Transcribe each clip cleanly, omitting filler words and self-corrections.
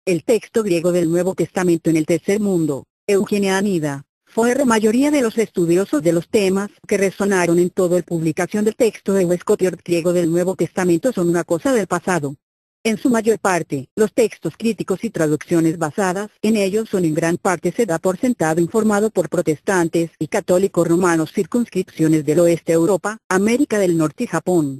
El texto griego del Nuevo Testamento en el Tercer Mundo, Eugenia Anida. Fue la mayoría de los estudiosos de los temas que resonaron en todo el publicación del texto de Westcott griego del Nuevo Testamento son una cosa del pasado. En su mayor parte, los textos críticos y traducciones basadas en ellos son en gran parte se da por sentado informado por protestantes y católicos romanos circunscripciones del oeste de Europa, América del Norte y Japón.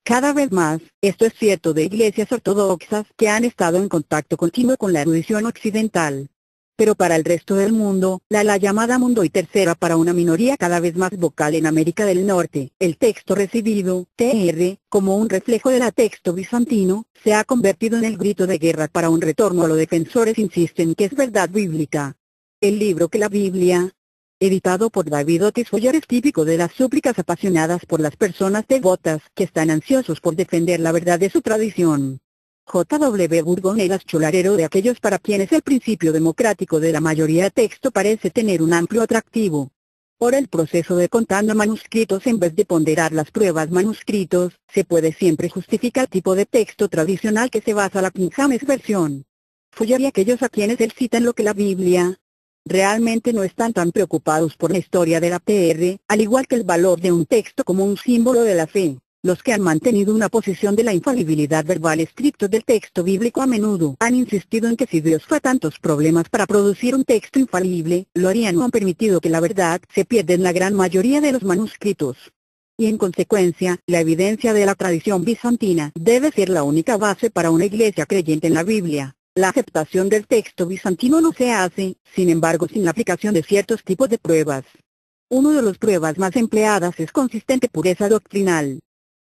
Cada vez más, esto es cierto de iglesias ortodoxas que han estado en contacto continuo con la erudición occidental. Pero para el resto del mundo, la llamada mundo y tercera para una minoría cada vez más vocal en América del Norte, el texto recibido, TR, como un reflejo del texto bizantino, se ha convertido en el grito de guerra para un retorno a lo defensores insisten que es verdad bíblica. El libro que la Biblia, editado por David Otis Fuller es típico de las súplicas apasionadas por las personas devotas que están ansiosos por defender la verdad de su tradición. J.W. Burgon era cholarero de aquellos para quienes el principio democrático de la mayoría de texto parece tener un amplio atractivo. Por el proceso de contando manuscritos en vez de ponderar las pruebas manuscritos, se puede siempre justificar el tipo de texto tradicional que se basa la King James Version. Fuller y aquellos a quienes él cita en lo que la Biblia realmente no están tan preocupados por la historia de la TR, al igual que el valor de un texto como un símbolo de la fe. Los que han mantenido una posición de la infalibilidad verbal estricto del texto bíblico a menudo han insistido en que si Dios fue a tantos problemas para producir un texto infalible, lo harían o han permitido que la verdad se pierda en la gran mayoría de los manuscritos. Y en consecuencia, la evidencia de la tradición bizantina debe ser la única base para una iglesia creyente en la Biblia. La aceptación del texto bizantino no se hace, sin embargo, sin la aplicación de ciertos tipos de pruebas. Una de las pruebas más empleadas es consistente pureza doctrinal.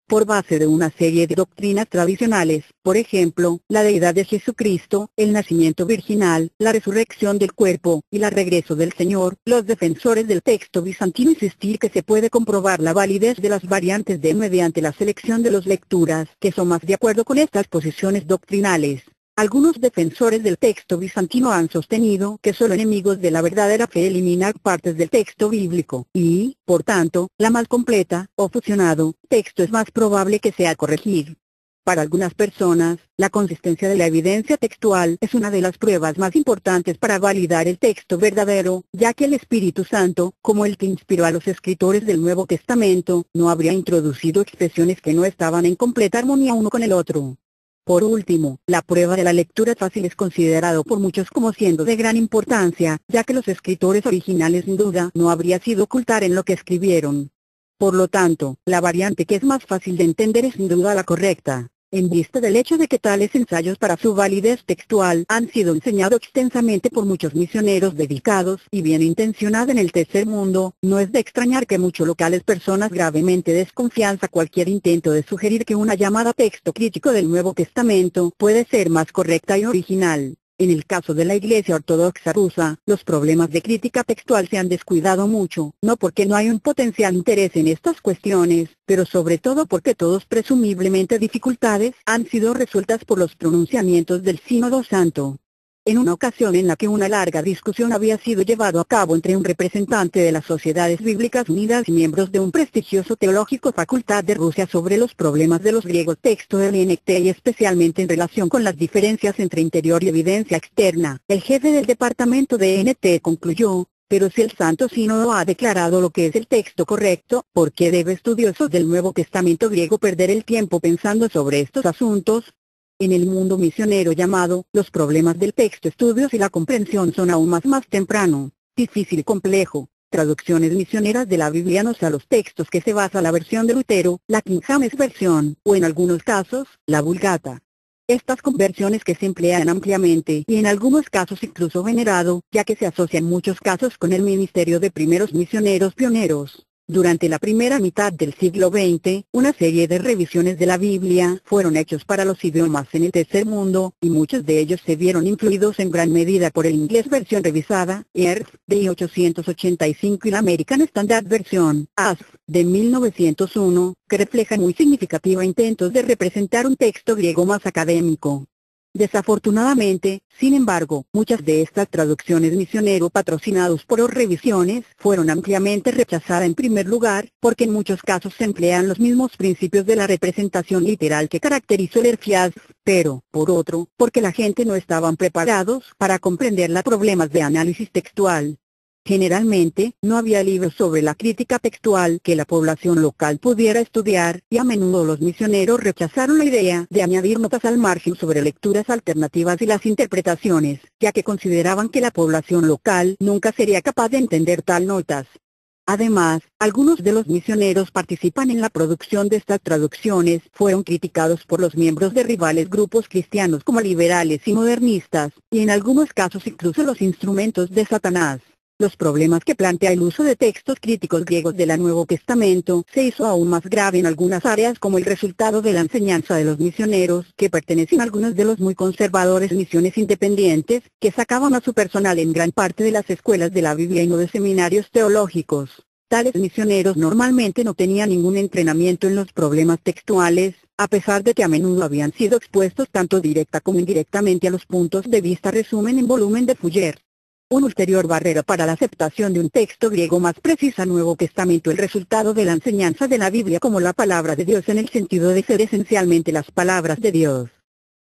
Por base de una serie de doctrinas tradicionales, por ejemplo, la deidad de Jesucristo, el nacimiento virginal, la resurrección del cuerpo, y el regreso del Señor, los defensores del texto bizantino insistir que se puede comprobar la validez de las variantes de mediante la selección de las lecturas que son más de acuerdo con estas posiciones doctrinales. Algunos defensores del texto bizantino han sostenido que solo enemigos de la verdadera fe eliminan partes del texto bíblico, y, por tanto, la mal completa, o fusionado, texto es más probable que sea corregir. Para algunas personas, la consistencia de la evidencia textual es una de las pruebas más importantes para validar el texto verdadero, ya que el Espíritu Santo, como el que inspiró a los escritores del Nuevo Testamento, no habría introducido expresiones que no estaban en completa armonía uno con el otro. Por último, la prueba de la lectura fácil es considerado por muchos como siendo de gran importancia, ya que los escritores originales sin duda no habría sido ocultar en lo que escribieron. Por lo tanto, la variante que es más fácil de entender es sin duda la correcta. En vista del hecho de que tales ensayos para su validez textual han sido enseñados extensamente por muchos misioneros dedicados y bien intencionados en el tercer mundo, no es de extrañar que muchos locales personas gravemente desconfianza cualquier intento de sugerir que una llamada texto crítico del Nuevo Testamento puede ser más correcta y original. En el caso de la Iglesia Ortodoxa rusa, los problemas de crítica textual se han descuidado mucho, no porque no hay un potencial interés en estas cuestiones, pero sobre todo porque todos presumiblemente dificultades han sido resueltas por los pronunciamientos del Sínodo Santo. En una ocasión en la que una larga discusión había sido llevado a cabo entre un representante de las Sociedades Bíblicas Unidas y miembros de un prestigioso teológico facultad de Rusia sobre los problemas de los griegos texto del INT y especialmente en relación con las diferencias entre interior y evidencia externa, el jefe del departamento de INT concluyó: pero si el Santo Sínodo ha declarado lo que es el texto correcto, ¿por qué debe estudiosos del Nuevo Testamento griego perder el tiempo pensando sobre estos asuntos? En el mundo misionero llamado, los problemas del texto estudios y la comprensión son aún más temprano, difícil y complejo. Traducciones misioneras de la Biblia no a los textos que se basa la versión de Lutero, la King James Version, o en algunos casos, la Vulgata. Estas conversiones que se emplean ampliamente y en algunos casos incluso venerado, ya que se asocia en muchos casos con el ministerio de primeros misioneros pioneros. Durante la primera mitad del siglo XX, una serie de revisiones de la Biblia fueron hechos para los idiomas en el tercer mundo, y muchos de ellos se vieron influidos en gran medida por el inglés versión revisada, ERV, de 1885 y la American Standard Version, ASV, de 1901, que reflejan muy significativos intentos de representar un texto griego más académico. Desafortunadamente, sin embargo, muchas de estas traducciones misionero patrocinados por las revisiones fueron ampliamente rechazadas en primer lugar, porque en muchos casos se emplean los mismos principios de la representación literal que caracterizó el Erfiaz, pero, por otro, porque la gente no estaban preparados para comprender los problemas de análisis textual. Generalmente, no había libros sobre la crítica textual que la población local pudiera estudiar, y a menudo los misioneros rechazaron la idea de añadir notas al margen sobre lecturas alternativas y las interpretaciones, ya que consideraban que la población local nunca sería capaz de entender tal notas. Además, algunos de los misioneros participan en la producción de estas traducciones fueron criticados por los miembros de rivales grupos cristianos como liberales y modernistas, y en algunos casos incluso los instrumentos de Satanás. Los problemas que plantea el uso de textos críticos griegos del Nuevo Testamento se hizo aún más grave en algunas áreas como el resultado de la enseñanza de los misioneros, que pertenecen a algunos de los muy conservadores misiones independientes, que sacaban a su personal en gran parte de las escuelas de la Biblia y no de seminarios teológicos. Tales misioneros normalmente no tenían ningún entrenamiento en los problemas textuales, a pesar de que a menudo habían sido expuestos tanto directa como indirectamente a los puntos de vista resumen en volumen de Fuller. Una ulterior barrera para la aceptación de un texto griego más precisa Nuevo Testamento el resultado de la enseñanza de la Biblia como la palabra de Dios en el sentido de ser esencialmente las palabras de Dios.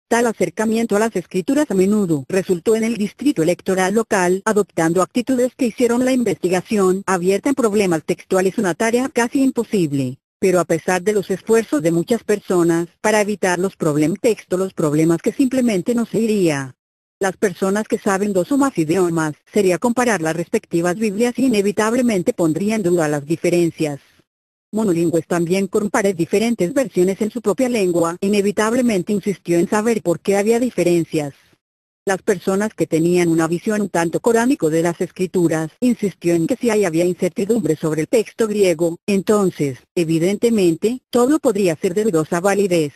Tal acercamiento a las escrituras a menudo resultó en el distrito electoral local adoptando actitudes que hicieron la investigación abierta en problemas textuales una tarea casi imposible. Pero a pesar de los esfuerzos de muchas personas para evitar los problemas que simplemente no se iría. Las personas que saben dos o más idiomas, sería comparar las respectivas Biblias y inevitablemente pondría en duda las diferencias. Monolingües también compare diferentes versiones en su propia lengua, inevitablemente insistió en saber por qué había diferencias. Las personas que tenían una visión un tanto coránico de las escrituras, insistió en que si había incertidumbre sobre el texto griego, entonces, evidentemente, todo podría ser de dudosa validez.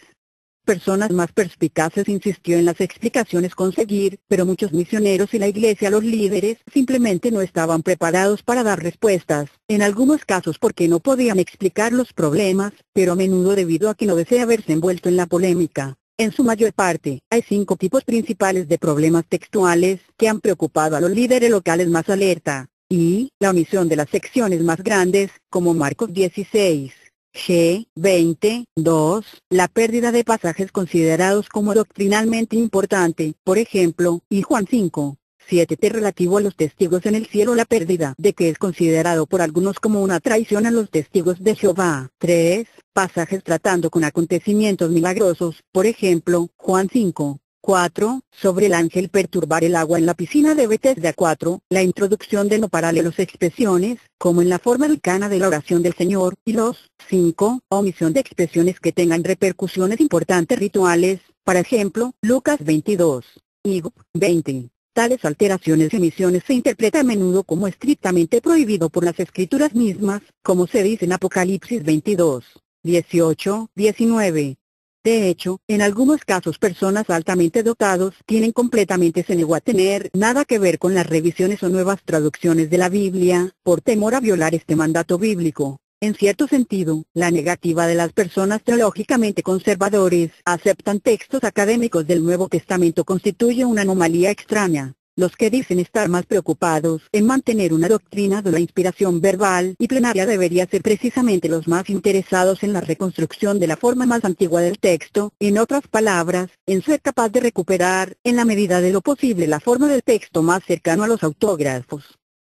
Personas más perspicaces insistió en las explicaciones conseguir, pero muchos misioneros y la iglesia los líderes simplemente no estaban preparados para dar respuestas, en algunos casos porque no podían explicar los problemas, pero a menudo debido a que no desea verse envuelto en la polémica. En su mayor parte, hay 5 tipos principales de problemas textuales que han preocupado a los líderes locales más alerta, y la omisión de las secciones más grandes, como Marcos 16. G. 22. La pérdida de pasajes considerados como doctrinalmente importante, por ejemplo, y Juan 5. 7. Relativo a los testigos en el cielo la pérdida de que es considerado por algunos como una traición a los testigos de Jehová. 3. Pasajes tratando con acontecimientos milagrosos, por ejemplo, Juan 5. 4. Sobre el ángel perturbar el agua en la piscina de Betesda. 4. La introducción de no paralelos expresiones, como en la forma arcana de la oración del Señor, y los 5. Omisión de expresiones que tengan repercusiones importantes rituales, por ejemplo, Lucas 22. Y 20. Tales alteraciones y omisiones se interpreta a menudo como estrictamente prohibido por las escrituras mismas, como se dice en Apocalipsis 22. 18, 19. De hecho, en algunos casos personas altamente dotados tienen completamente sin tener nada que ver con las revisiones o nuevas traducciones de la Biblia, por temor a violar este mandato bíblico. En cierto sentido, la negativa de las personas teológicamente conservadores aceptan textos académicos del Nuevo Testamento constituye una anomalía extraña. Los que dicen estar más preocupados en mantener una doctrina de la inspiración verbal y plenaria deberían ser precisamente los más interesados en la reconstrucción de la forma más antigua del texto, en otras palabras, en ser capaz de recuperar, en la medida de lo posible, la forma del texto más cercano a los autógrafos.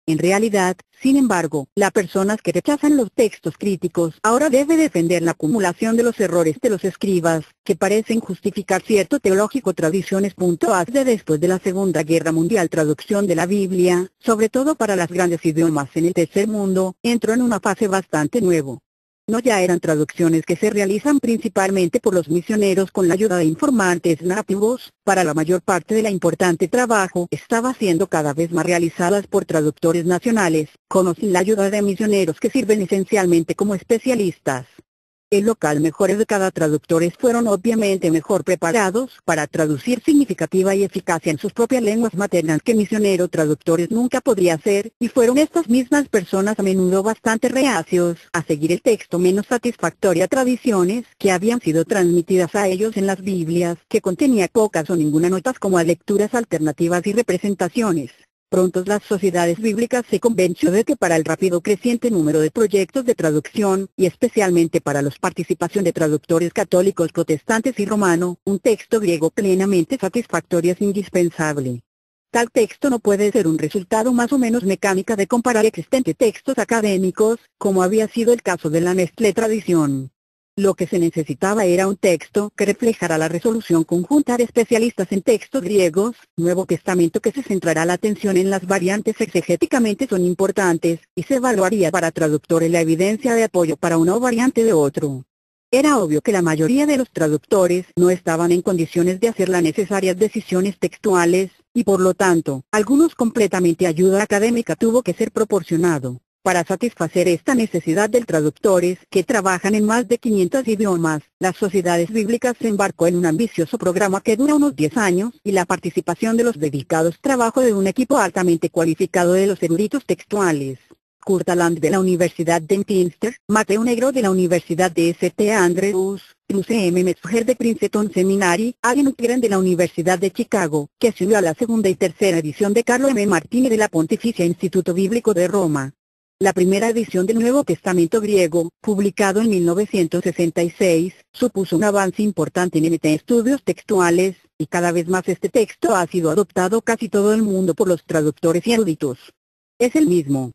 En realidad, sin embargo, las personas que rechazan los textos críticos ahora debe defender la acumulación de los errores de los escribas, que parecen justificar cierto teológico tradiciones. De después de la Segunda Guerra Mundial traducción de la Biblia, sobre todo para los grandes idiomas en el tercer mundo, entró en una fase bastante nueva. No ya eran traducciones que se realizan principalmente por los misioneros con la ayuda de informantes nativos, para la mayor parte de la importante trabajo estaba siendo cada vez más realizadas por traductores nacionales, con o sin la ayuda de misioneros que sirven esencialmente como especialistas. El local mejores de cada traductores fueron obviamente mejor preparados para traducir significativa y eficacia en sus propias lenguas maternas que misionero traductores nunca podría hacer, y fueron estas mismas personas a menudo bastante reacios a seguir el texto menos satisfactorio a tradiciones que habían sido transmitidas a ellos en las Biblias, que contenía pocas o ninguna notas como a lecturas alternativas y representaciones. Pronto las sociedades bíblicas se convenció de que para el rápido creciente número de proyectos de traducción, y especialmente para la participación de traductores católicos protestantes y romano, un texto griego plenamente satisfactorio es indispensable. Tal texto no puede ser un resultado más o menos mecánica de comparar existentes textos académicos, como había sido el caso de la Nestlé tradición. Lo que se necesitaba era un texto que reflejara la resolución conjunta de especialistas en textos griegos, Nuevo Testamento que se centrará la atención en las variantes exegéticamente son importantes, y se evaluaría para traductores la evidencia de apoyo para una o variante de otro. Era obvio que la mayoría de los traductores no estaban en condiciones de hacer las necesarias decisiones textuales, y por lo tanto, algunos completamente ayuda académica tuvo que ser proporcionado. Para satisfacer esta necesidad de traductores que trabajan en más de 500 idiomas, las sociedades bíblicas se embarcó en un ambicioso programa que dura unos 10 años, y la participación de los dedicados trabajo de un equipo altamente cualificado de los eruditos textuales. Kurt Aland de la Universidad de Westminster, Mateo Negro de la Universidad de St. Andrews, Bruce M. Metzger de Princeton Seminary, Allen Uckeren de la Universidad de Chicago, que se unió a la segunda y tercera edición de Carlo M. Martini de la Pontificia Instituto Bíblico de Roma. La primera edición del Nuevo Testamento griego, publicado en 1966, supuso un avance importante en estudios textuales, y cada vez más este texto ha sido adoptado casi todo el mundo por los traductores y eruditos. Es el mismo